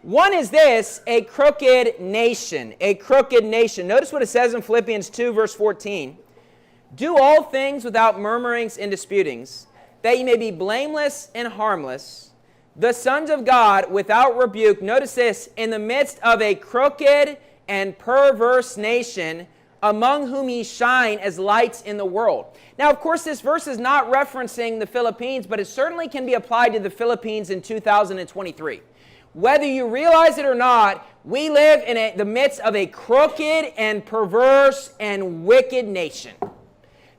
One is this, a crooked nation, a crooked nation. Notice what it says in Philippians 2, verse 14. Do all things without murmurings and disputings, that ye may be blameless and harmless, the sons of God without rebuke. Notice this, in the midst of a crooked and perverse nation, among whom ye shine as lights in the world. Now, of course, this verse is not referencing the Philippines, but it certainly can be applied to the Philippines in 2023. Whether you realize it or not, we live in the midst of a crooked and perverse and wicked nation.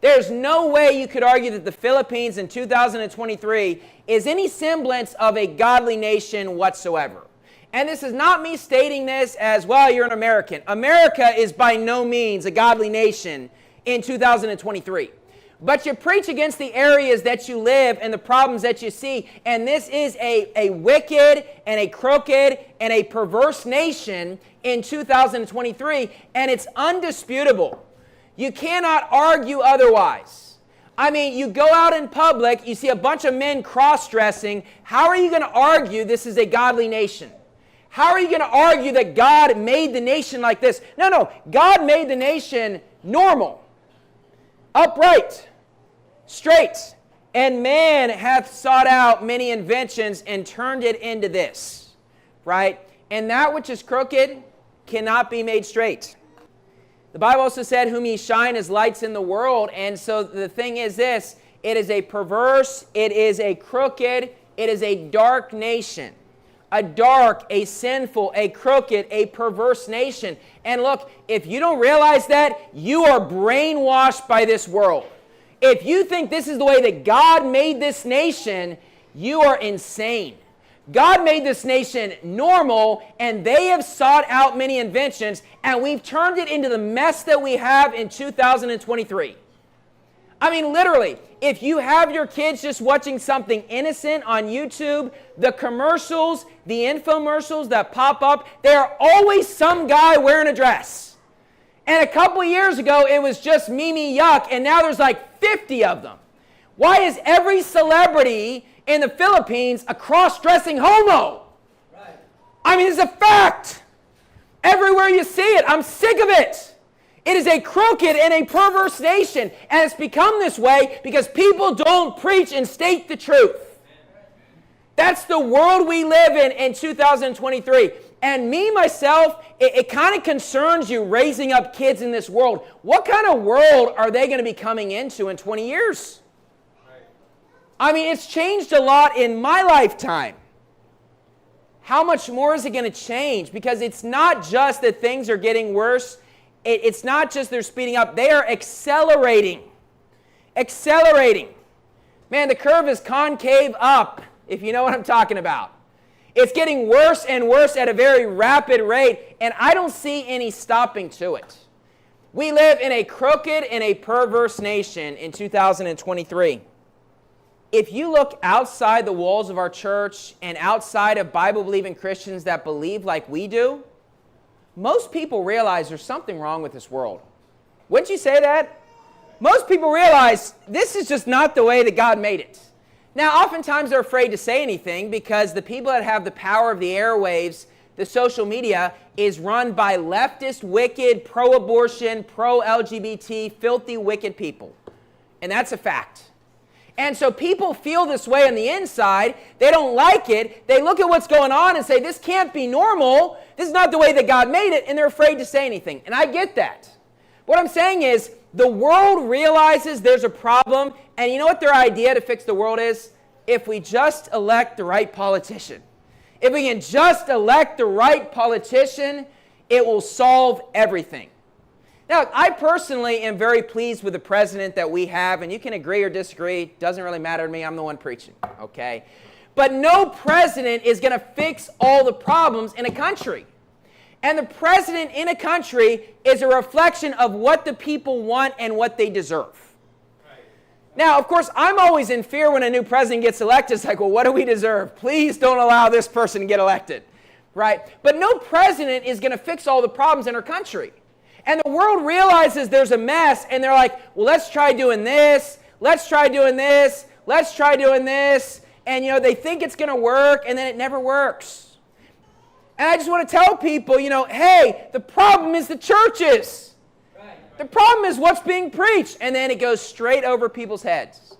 There's no way you could argue that the Philippines in 2023 is any semblance of a godly nation whatsoever. And this is not me stating this as, well, you're an American. America is by no means a godly nation in 2023. But you preach against the areas that you live and the problems that you see. And this is a wicked and a crooked and a perverse nation in 2023. And it's undisputable. You cannot argue otherwise. I mean, you go out in public, you see a bunch of men cross-dressing. How are you going to argue this is a godly nation? How are you going to argue that God made the nation like this? No. God made the nation normal, upright, straight. And man hath sought out many inventions and turned it into this, right? And that which is crooked cannot be made straight. The Bible also said, whom ye shine as lights in the world. And so the thing is this, it is a perverse, it is a crooked, it is a dark nation. A dark, a sinful, a crooked, a perverse nation. And look, if you don't realize that, you are brainwashed by this world. If you think this is the way that God made this nation, you are insane. God made this nation normal, and they have sought out many inventions, and we've turned it into the mess that we have in 2023. I mean, literally, if you have your kids just watching something innocent on YouTube, the commercials, the infomercials that pop up, there are always some guy wearing a dress. And a couple years ago, it was just Mimi Yuck, and now there's like 50 of them. Why is every celebrity in the Philippines a cross-dressing homo? Right. I mean, it's a fact. Everywhere you see it, I'm sick of it. It is a crooked and a perverse nation, and it's become this way because people don't preach and state the truth. That's the world we live in 2023. And me, myself, it kind of concerns you raising up kids in this world. What kind of world are they going to be coming into in 20 years? I mean, it's changed a lot in my lifetime. How much more is it going to change? Because it's not just that things are getting worse. It's not just they're speeding up. They are accelerating. Accelerating. Man, the curve is concave up, if you know what I'm talking about. It's getting worse and worse at a very rapid rate, and I don't see any stopping to it. We live in a crooked and a perverse nation in 2023. If you look outside the walls of our church and outside of Bible-believing Christians that believe like we do, most people realize there's something wrong with this world. Wouldn't you say that? Most people realize this is just not the way that God made it. Now, oftentimes they're afraid to say anything because the people that have the power of the airwaves, the social media, is run by leftist, wicked, pro-abortion, pro-LGBT, filthy, wicked people. And that's a fact. And so people feel this way on the inside. They don't like it. They look at what's going on and say, this can't be normal. This is not the way that God made it. And they're afraid to say anything. And I get that. What I'm saying is the world realizes there's a problem. And you know what their idea to fix the world is? If we just elect the right politician. If we can just elect the right politician, it will solve everything. Now, I personally am very pleased with the president that we have, and you can agree or disagree. It doesn't really matter to me. I'm the one preaching, okay? But no president is going to fix all the problems in a country. And the president in a country is a reflection of what the people want and what they deserve. Right. Now, of course, I'm always in fear when a new president gets elected. It's like, well, what do we deserve? Please don't allow this person to get elected, right? But no president is going to fix all the problems in our country. And the world realizes there's a mess, and they're like, well, let's try doing this, let's try doing this, let's try doing this. And, you know, they think it's going to work, and then it never works. And I just want to tell people, hey, the problem is the churches. The problem is what's being preached. And then it goes straight over people's heads.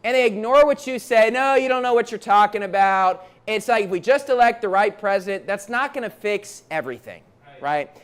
And they ignore what you say. No, you don't know what you're talking about. It's like if we just elect the right president, that's not going to fix everything, right?